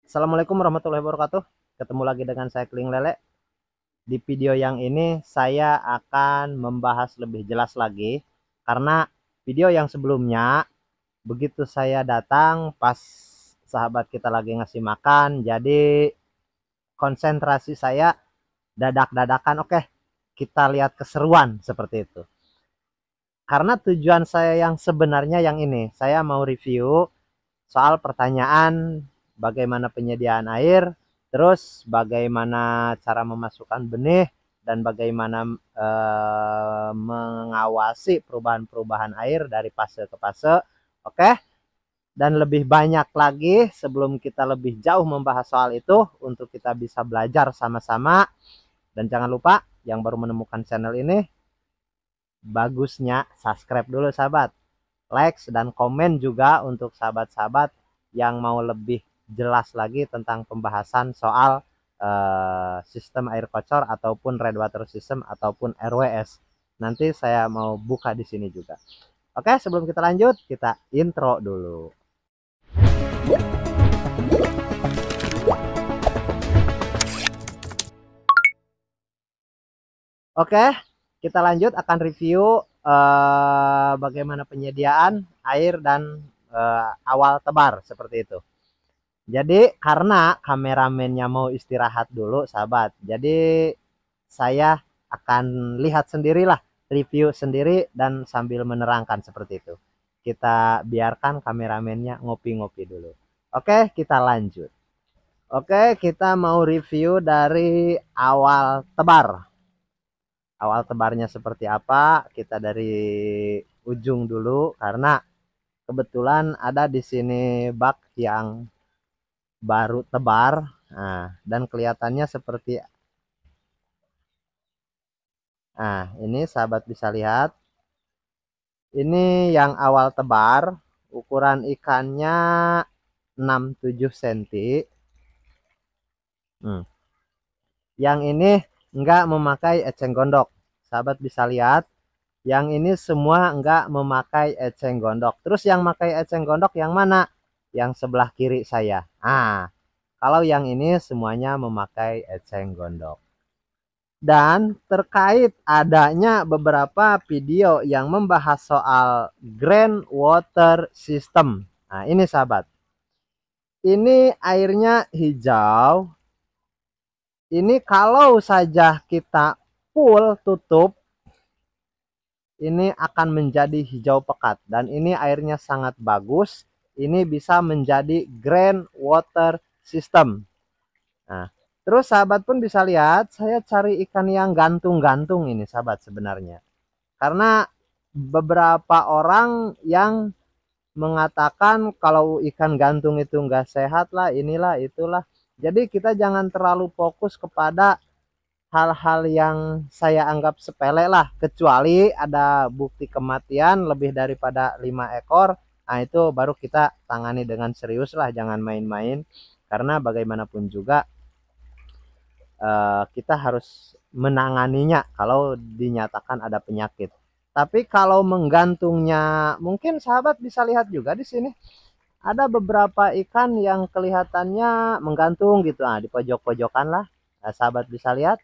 Assalamualaikum warahmatullahi wabarakatuh. Ketemu lagi dengan saya Kling Lele. Di video yang ini saya akan membahas lebih jelas lagi karena video yang sebelumnya begitu saya datang pas sahabat kita lagi ngasih makan, jadi konsentrasi saya dadak-dadakan. Oke, kita lihat keseruan seperti itu. Karena tujuan saya yang sebenarnya yang ini, saya mau review soal pertanyaan bagaimana penyediaan air, terus bagaimana cara memasukkan benih, dan bagaimana mengawasi perubahan-perubahan air dari fase ke fase. Oke, dan lebih banyak lagi sebelum kita lebih jauh membahas soal itu untuk kita bisa belajar sama-sama. Dan jangan lupa yang baru menemukan channel ini, bagusnya subscribe dulu sahabat, like dan komen juga untuk sahabat-sahabat yang mau lebih jelas lagi tentang pembahasan soal sistem air kocor ataupun red water system ataupun RWS. Nanti saya mau buka di sini juga. Oke, sebelum kita lanjut, kita intro dulu. Oke, kita lanjut akan review bagaimana penyediaan air dan awal tebar seperti itu. Jadi karena kameramennya mau istirahat dulu sahabat, jadi saya akan lihat sendirilah, review sendiri dan sambil menerangkan seperti itu. Kita biarkan kameramennya ngopi-ngopi dulu. Oke, kita lanjut. Oke, kita mau review dari awal tebar. Awal tebarnya seperti apa? Kita dari ujung dulu karena kebetulan ada di sini bak yang baru tebar. Nah, dan kelihatannya seperti ini sahabat bisa lihat. Ini yang awal tebar, ukuran ikannya 6-7 cm. Yang ini enggak memakai eceng gondok. Sahabat bisa lihat, yang ini semua enggak memakai eceng gondok. Terus yang memakai eceng gondok yang mana? Yang sebelah kiri saya. Kalau yang ini semuanya memakai eceng gondok. Dan terkait adanya beberapa video yang membahas soal Grand Water System. Nah, ini sahabat. Ini airnya hijau. Ini kalau saja kita full tutup, ini akan menjadi hijau pekat. Dan ini airnya sangat bagus. Ini bisa menjadi Grand Water System. Nah, terus sahabat pun bisa lihat, saya cari ikan yang gantung-gantung ini sahabat sebenarnya. Karena beberapa orang yang mengatakan kalau ikan gantung itu enggak sehat lah, inilah, itulah. Jadi kita jangan terlalu fokus kepada hal-hal yang saya anggap sepele lah. Kecuali ada bukti kematian lebih daripada 5 ekor. Nah itu baru kita tangani dengan serius lah, jangan main-main. Karena bagaimanapun juga kita harus menanganinya kalau dinyatakan ada penyakit. Tapi kalau menggantungnya, mungkin sahabat bisa lihat juga di sini ada beberapa ikan yang kelihatannya menggantung gitu. Di pojok-pojokan lah, sahabat bisa lihat.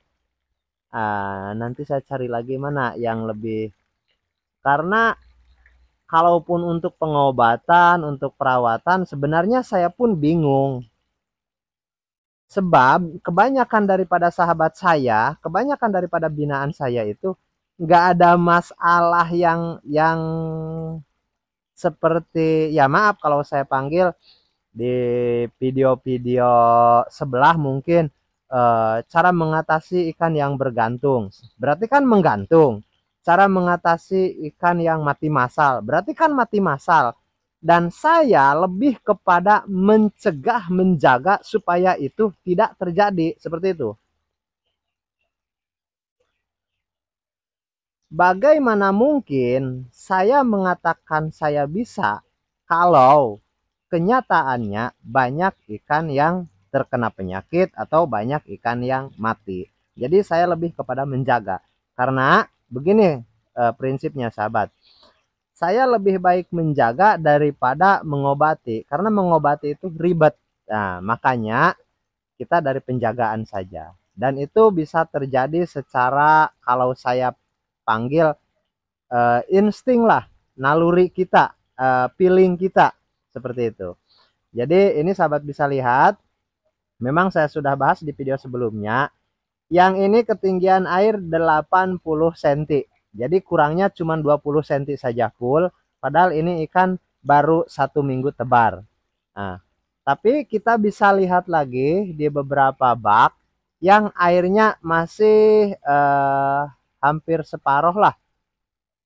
Nanti saya cari lagi mana yang lebih, karena kalaupun untuk pengobatan, untuk perawatan, sebenarnya saya pun bingung. Sebab kebanyakan daripada sahabat saya, kebanyakan daripada binaan saya itu nggak ada masalah yang seperti, ya maaf kalau saya panggil di video-video sebelah mungkin cara mengatasi ikan yang bergantung. Berarti kan menggantung. Cara mengatasi ikan yang mati massal. Berarti kan mati massal. Dan saya lebih kepada mencegah, menjaga supaya itu tidak terjadi. Seperti itu. Bagaimana mungkin saya mengatakan saya bisa kalau kenyataannya banyak ikan yang terkena penyakit atau banyak ikan yang mati. Jadi saya lebih kepada menjaga. Karena begini prinsipnya sahabat. Saya lebih baik menjaga daripada mengobati. Karena mengobati itu ribet. Nah, makanya kita dari penjagaan saja. Dan itu bisa terjadi secara, kalau saya panggil, insting lah, naluri kita, feeling kita, seperti itu. Jadi ini sahabat bisa lihat, memang saya sudah bahas di video sebelumnya. Yang ini ketinggian air 80 cm. Jadi kurangnya cuma 20 cm saja full. Padahal ini ikan baru 1 minggu tebar. Nah, tapi kita bisa lihat lagi di beberapa bak yang airnya masih hampir separuh lah.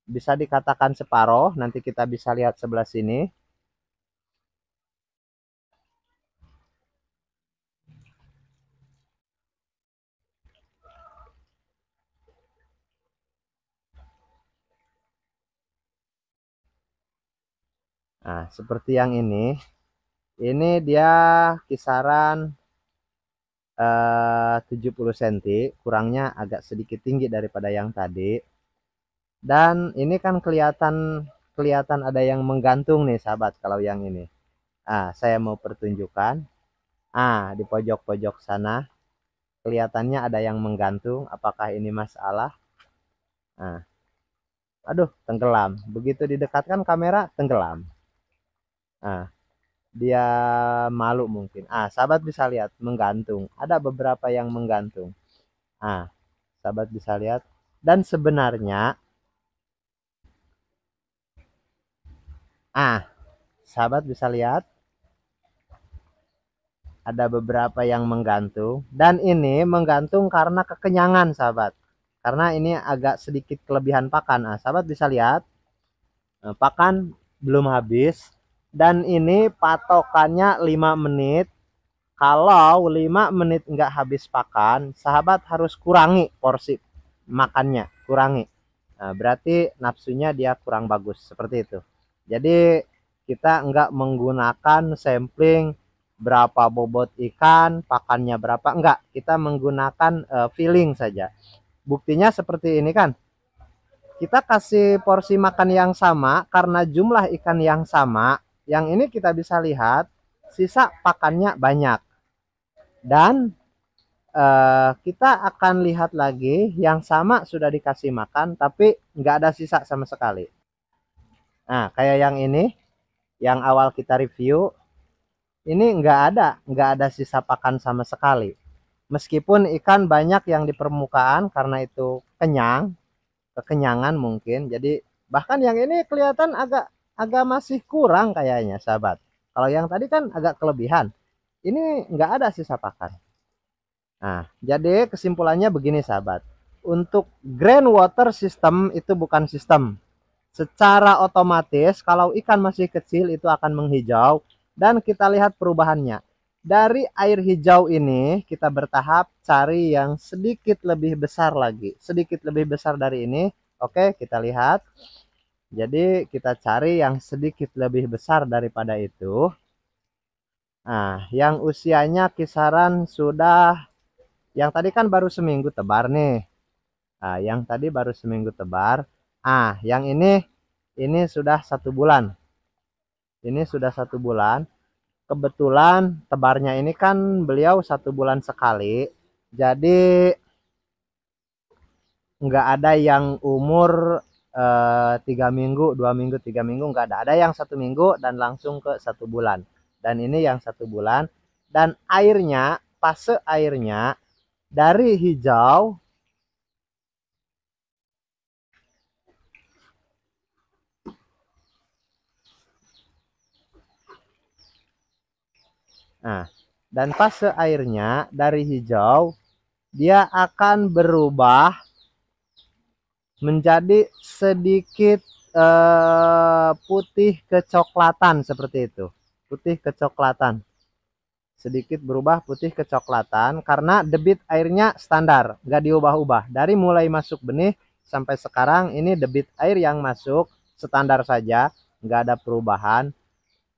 Bisa dikatakan separuh. Nanti kita bisa lihat sebelah sini. Nah, seperti yang ini dia kisaran 70 cm, kurangnya agak sedikit tinggi daripada yang tadi. Dan ini kan kelihatan ada yang menggantung nih sahabat. Kalau yang ini, saya mau pertunjukkan. Di pojok-pojok sana kelihatannya ada yang menggantung. Apakah ini masalah? Aduh, tenggelam. Begitu didekatkan kamera, tenggelam. Dia malu mungkin. Sahabat bisa lihat menggantung. Ada beberapa yang menggantung. Sahabat bisa lihat. Dan sebenarnya, sahabat bisa lihat ada beberapa yang menggantung. Dan ini menggantung karena kekenyangan sahabat. Karena ini agak sedikit kelebihan pakan. Sahabat bisa lihat, pakan belum habis. Dan ini patokannya 5 menit. Kalau 5 menit nggak habis pakan, sahabat harus kurangi porsi makannya, kurangi. Berarti nafsunya dia kurang bagus, seperti itu. Jadi kita nggak menggunakan sampling berapa bobot ikan, pakannya berapa, enggak. Kita menggunakan feeling saja. Buktinya seperti ini kan. Kita kasih porsi makan yang sama karena jumlah ikan yang sama. Yang ini kita bisa lihat sisa pakannya banyak. Dan kita akan lihat lagi yang sama sudah dikasih makan tapi nggak ada sisa sama sekali. Nah, kayak yang ini, yang awal kita review, ini nggak ada sisa pakan sama sekali. Meskipun ikan banyak yang di permukaan karena itu kekenyangan mungkin. Jadi bahkan yang ini kelihatan agak masih kurang kayaknya sahabat. Kalau yang tadi kan agak kelebihan. Ini nggak ada sisa pakan. Jadi kesimpulannya begini sahabat. Untuk groundwater system itu bukan sistem. Secara otomatis kalau ikan masih kecil itu akan menghijau. Dan kita lihat perubahannya. Dari air hijau ini kita bertahap cari yang sedikit lebih besar lagi. Sedikit lebih besar dari ini. Oke, kita lihat. Jadi kita cari yang sedikit lebih besar daripada itu. Yang usianya kisaran sudah, yang tadi kan baru seminggu tebar nih. Yang tadi baru seminggu tebar. Yang ini sudah 1 bulan. Ini sudah 1 bulan. Kebetulan tebarnya ini kan beliau 1 bulan sekali. Jadi nggak ada yang umur 3 minggu, 2 minggu, 3 minggu, nggak ada. Ada yang 1 minggu dan langsung ke 1 bulan. Dan ini yang 1 bulan. Dan airnya, fase airnya dari hijau dan fase airnya dari hijau dia akan berubah menjadi sedikit putih kecoklatan, seperti itu. Putih kecoklatan. Sedikit berubah putih kecoklatan karena debit airnya standar, nggak diubah-ubah. Dari mulai masuk benih sampai sekarang ini debit air yang masuk standar saja, nggak ada perubahan.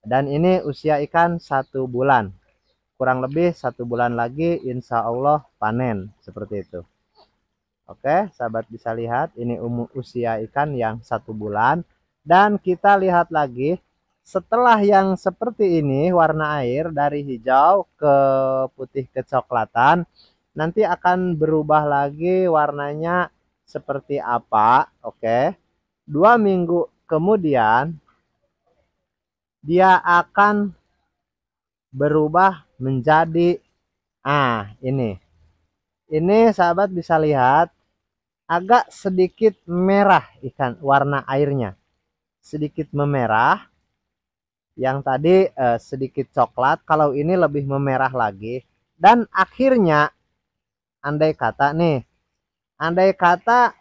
Dan ini usia ikan 1 bulan. Kurang lebih 1 bulan lagi insya Allah panen, seperti itu. Oke, sahabat bisa lihat ini usia ikan yang 1 bulan. Dan kita lihat lagi Setelah yang seperti ini warna air dari hijau ke putih kecoklatan, nanti akan berubah lagi warnanya seperti apa. Oke. 2 minggu kemudian dia akan berubah menjadi ini. Ini sahabat bisa lihat agak sedikit merah ikan warna airnya. Sedikit memerah. Yang tadi sedikit coklat, kalau ini lebih memerah lagi. Dan akhirnya andai kata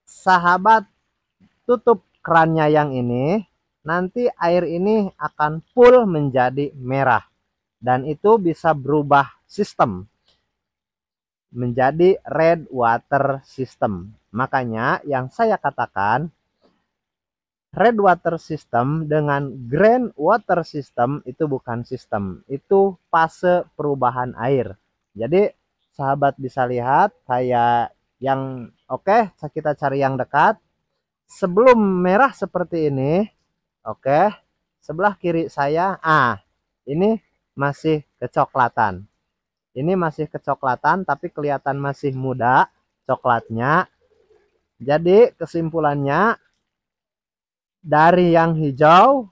sahabat tutup kerannya yang ini, nanti air ini akan full menjadi merah. Dan itu bisa berubah sistem menjadi red water system. Makanya yang saya katakan red water system dengan green water system itu bukan sistem, itu fase perubahan air. Jadi sahabat bisa lihat kayak yang oke, kita cari yang dekat. Sebelum merah seperti ini, oke, sebelah kiri saya, ini masih kecoklatan. Ini masih kecoklatan tapi kelihatan masih muda coklatnya. Jadi kesimpulannya dari yang hijau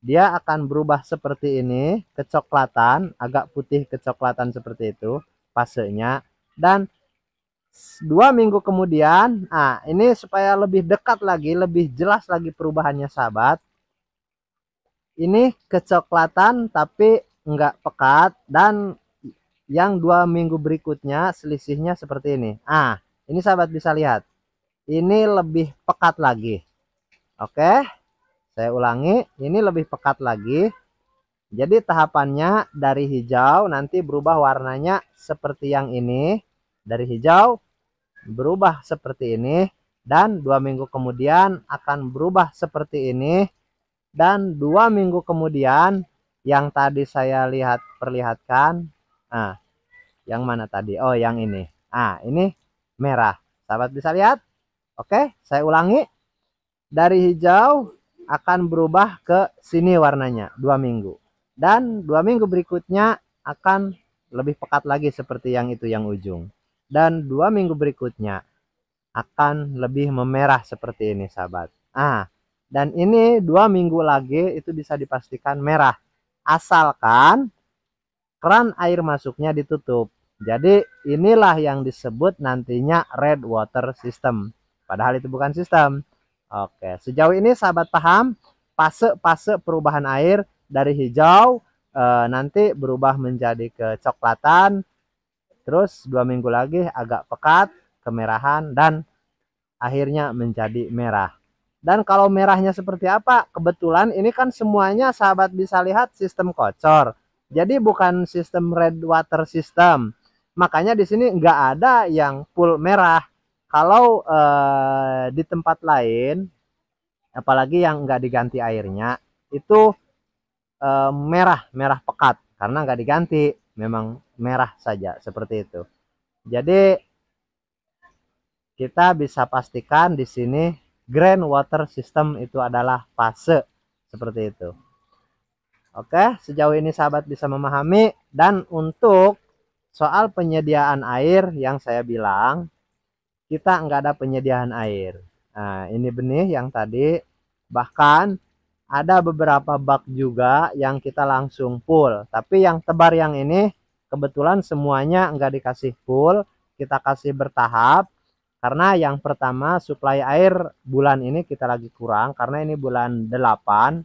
dia akan berubah seperti ini, kecoklatan, agak putih kecoklatan seperti itu fasenya. Dan 2 minggu kemudian, ini supaya lebih dekat lagi, lebih jelas lagi perubahannya sahabat. Ini kecoklatan tapi enggak pekat, dan yang 2 minggu berikutnya selisihnya seperti ini. Ini sahabat bisa lihat. Ini lebih pekat lagi. Oke, saya ulangi, ini lebih pekat lagi. Jadi tahapannya dari hijau nanti berubah warnanya seperti yang ini. Dari hijau berubah seperti ini. Dan 2 minggu kemudian akan berubah seperti ini. Dan 2 minggu kemudian yang tadi saya perlihatkan. Yang mana tadi? Oh, yang ini. Ini merah. Sahabat bisa lihat? Oke, saya ulangi. Dari hijau akan berubah ke sini warnanya 2 minggu. Dan 2 minggu berikutnya akan lebih pekat lagi seperti yang itu yang ujung. Dan 2 minggu berikutnya akan lebih memerah seperti ini sahabat. Dan ini 2 minggu lagi itu bisa dipastikan merah. Asalkan keran air masuknya ditutup. Jadi inilah yang disebut nantinya red water system. Padahal itu bukan sistem. Oke, sejauh ini sahabat paham fase-fase perubahan air dari hijau nanti berubah menjadi kecoklatan, terus 2 minggu lagi agak pekat, kemerahan, dan akhirnya menjadi merah. Dan kalau merahnya seperti apa? Kebetulan ini kan semuanya sahabat bisa lihat sistem kocor. Jadi bukan sistem red water system. Makanya di sini nggak ada yang full merah. Kalau di tempat lain, apalagi yang nggak diganti airnya, itu merah pekat karena nggak diganti, memang merah saja seperti itu. Jadi kita bisa pastikan di sini green water system itu adalah fase seperti itu. Oke, sejauh ini sahabat bisa memahami. Dan untuk soal penyediaan air yang saya bilang, kita nggak ada penyediaan air. Ini benih yang tadi, bahkan ada beberapa bak juga yang kita langsung full. Tapi yang tebar yang ini kebetulan semuanya nggak dikasih full, kita kasih bertahap. Karena yang pertama suplai air bulan ini kita lagi kurang, karena ini bulan 8,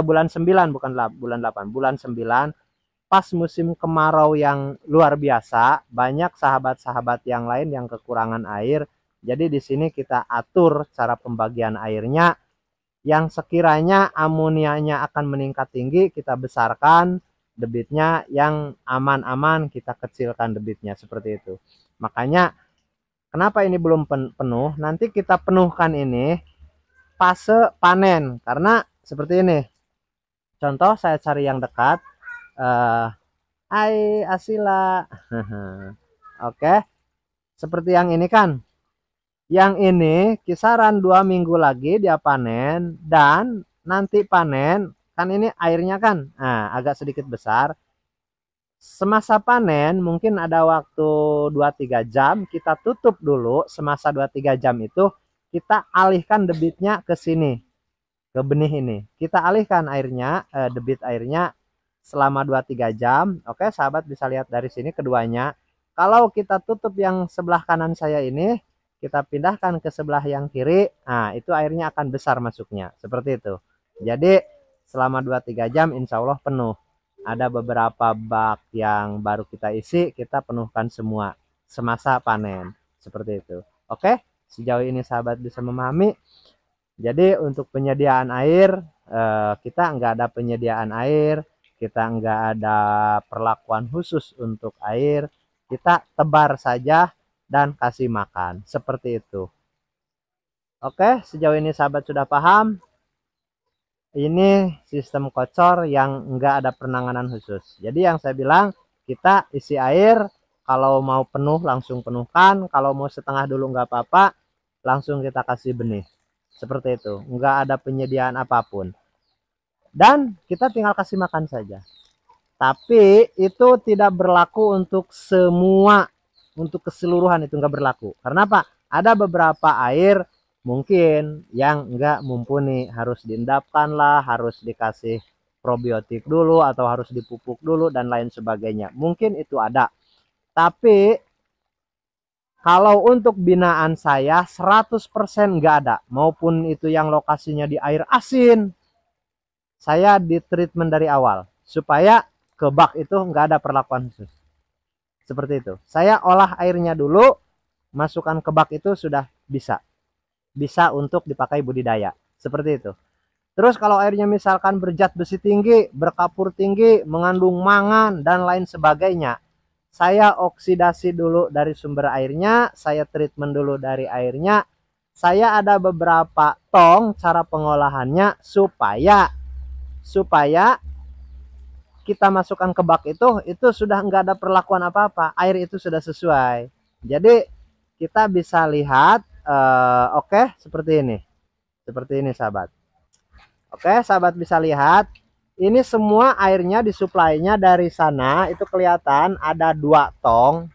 bulan 9 bukan bulan 8, bulan 9 pas musim kemarau yang luar biasa, banyak sahabat-sahabat yang lain yang kekurangan air. Jadi di sini kita atur cara pembagian airnya, yang sekiranya amonianya akan meningkat tinggi kita besarkan debitnya, yang aman-aman kita kecilkan debitnya seperti itu. Makanya kenapa ini belum penuh? Nanti kita penuhkan ini fase panen, karena seperti ini. Contoh saya cari yang dekat. Asila. Oke. Seperti yang ini kan. Yang ini kisaran 2 minggu lagi dia panen, dan nanti panen kan ini airnya kan agak sedikit besar. Semasa panen mungkin ada waktu 2-3 jam, kita tutup dulu. Semasa 2-3 jam itu kita alihkan debitnya ke sini, ke benih ini. Kita alihkan airnya, debit airnya selama 2-3 jam. Oke, sahabat bisa lihat dari sini keduanya. Kalau kita tutup yang sebelah kanan saya ini, kita pindahkan ke sebelah yang kiri, nah itu airnya akan besar masuknya, seperti itu. Jadi selama 2-3 jam insya Allah penuh. Ada beberapa bak yang baru kita isi, kita penuhkan semua semasa panen, seperti itu. Oke, sejauh ini sahabat bisa memahami. Jadi untuk penyediaan air, kita nggak ada penyediaan air, kita nggak ada perlakuan khusus untuk air, kita tebar saja dan kasih makan, seperti itu. Oke, sejauh ini sahabat sudah paham. Ini sistem kocor yang nggak ada penanganan khusus. Jadi yang saya bilang, kita isi air, kalau mau penuh langsung penuhkan, kalau mau setengah dulu nggak apa-apa, langsung kita kasih benih. Seperti itu, nggak ada penyediaan apapun. Dan kita tinggal kasih makan saja. Tapi itu tidak berlaku untuk semua, untuk keseluruhan itu nggak berlaku. Karena apa? Ada beberapa air mungkin yang nggak mumpuni, harus diendapkan lah, harus dikasih probiotik dulu atau harus dipupuk dulu dan lain sebagainya. Mungkin itu ada. Tapi kalau untuk binaan saya 100% nggak ada. Maupun itu yang lokasinya di air asin, saya di treatment dari awal supaya ke bak itu nggak ada perlakuan khusus. Seperti itu. Saya olah airnya dulu, masukkan ke bak itu sudah bisa. Bisa untuk dipakai budidaya. Seperti itu. Terus kalau airnya misalkan berzat besi tinggi, berkapur tinggi, mengandung mangan dan lain sebagainya, saya oksidasi dulu dari sumber airnya, saya treatment dulu dari airnya. Saya ada beberapa tong cara pengolahannya supaya kita masukkan ke bak itu sudah enggak ada perlakuan apa-apa, air itu sudah sesuai. Jadi kita bisa lihat, oke, seperti ini sahabat. Oke, sahabat bisa lihat, ini semua airnya disuplainya dari sana, itu kelihatan ada 2 tong.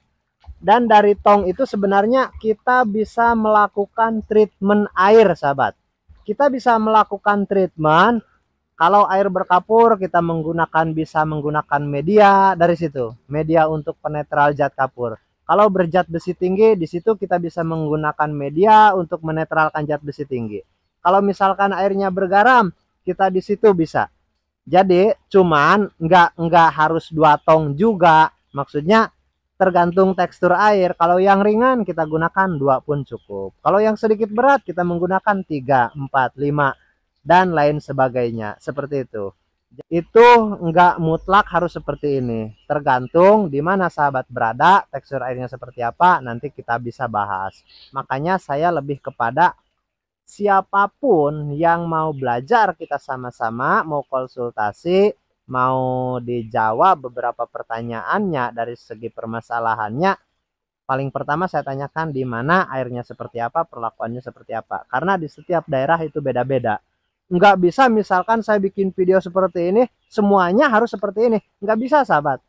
Dan dari tong itu sebenarnya kita bisa melakukan treatment air sahabat. Kita bisa melakukan treatment. Kalau air berkapur kita bisa menggunakan media dari situ, media untuk penetral zat kapur. Kalau berzat besi tinggi, di situ kita bisa menggunakan media untuk menetralkan zat besi tinggi. Kalau misalkan airnya bergaram, kita di situ bisa. Jadi cuman nggak harus 2 tong juga. Maksudnya tergantung tekstur air. Kalau yang ringan kita gunakan 2 pun cukup. Kalau yang sedikit berat kita menggunakan 3, 4, 5 dan lain sebagainya. Seperti itu. Itu nggak mutlak harus seperti ini. Tergantung di mana sahabat berada, tekstur airnya seperti apa, nanti kita bisa bahas. Makanya saya lebih kepada siapapun yang mau belajar, kita sama-sama mau konsultasi, mau dijawab beberapa pertanyaannya dari segi permasalahannya, paling pertama saya tanyakan di mana airnya seperti apa, perlakuannya seperti apa. Karena di setiap daerah itu beda-beda. Nggak bisa misalkan saya bikin video seperti ini, semuanya harus seperti ini. Nggak bisa sahabat.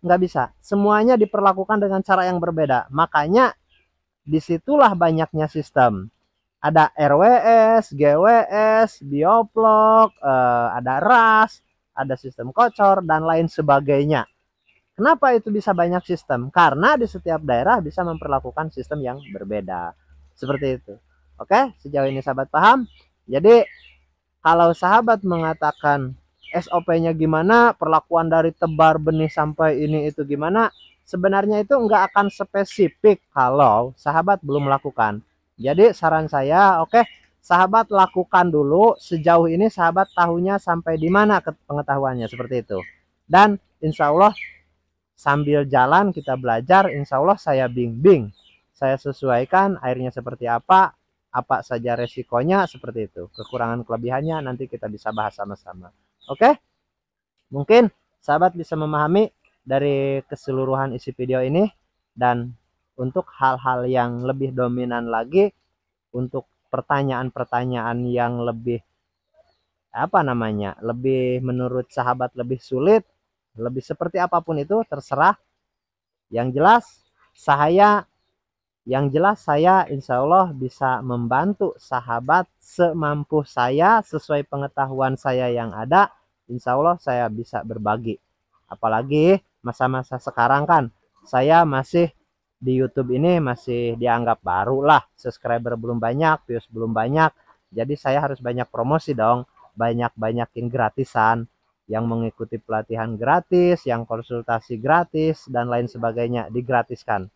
Nggak bisa. Semuanya diperlakukan dengan cara yang berbeda. Makanya disitulah banyaknya sistem. Ada RWS, GWS, bioplok, ada RAS, ada sistem kocor, dan lain sebagainya. Kenapa itu bisa banyak sistem? Karena di setiap daerah bisa memperlakukan sistem yang berbeda. Seperti itu. Oke, sejauh ini sahabat paham? Jadi, kalau sahabat mengatakan SOP-nya gimana, perlakuan dari tebar benih sampai ini itu gimana, sebenarnya itu nggak akan spesifik kalau sahabat belum melakukan. Jadi saran saya, oke, sahabat lakukan dulu. Sejauh ini sahabat tahunya sampai di mana pengetahuannya, seperti itu. Dan insya Allah sambil jalan kita belajar, insya Allah saya bimbing. Saya sesuaikan airnya seperti apa saja resikonya, seperti itu. Kekurangan kelebihannya nanti kita bisa bahas sama-sama. Oke, mungkin sahabat bisa memahami dari keseluruhan isi video ini. Dan untuk hal-hal yang lebih dominan lagi, untuk pertanyaan-pertanyaan yang lebih apa namanya, lebih menurut sahabat lebih sulit, lebih seperti apapun itu terserah. Yang jelas saya insya Allah bisa membantu sahabat semampu saya sesuai pengetahuan saya yang ada. Insya Allah saya bisa berbagi. Apalagi masa-masa sekarang kan saya masih di YouTube ini masih dianggap baru lah, subscriber belum banyak, views belum banyak. Jadi saya harus banyak promosi dong, banyakin gratisan, yang mengikuti pelatihan gratis, yang konsultasi gratis dan lain sebagainya digratiskan.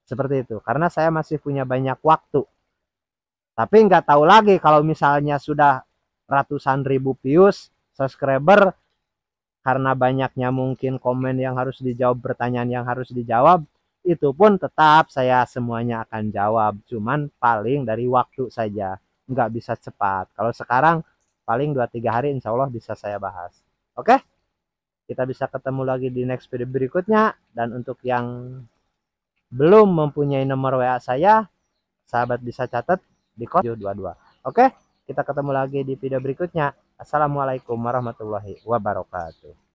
Seperti itu. Karena saya masih punya banyak waktu. Tapi nggak tahu lagi kalau misalnya sudah ratusan ribu views, subscriber, karena banyaknya mungkin komen yang harus dijawab, pertanyaan yang harus dijawab, itu pun tetap saya semuanya akan jawab. Cuman paling dari waktu saja. Nggak bisa cepat. Kalau sekarang paling 2-3 hari insya Allah bisa saya bahas. Oke? Kita bisa ketemu lagi di next video berikutnya. Dan untuk yang belum mempunyai nomor WA saya, sahabat bisa catat di 0722. Oke, kita ketemu lagi di video berikutnya. Assalamualaikum warahmatullahi wabarakatuh.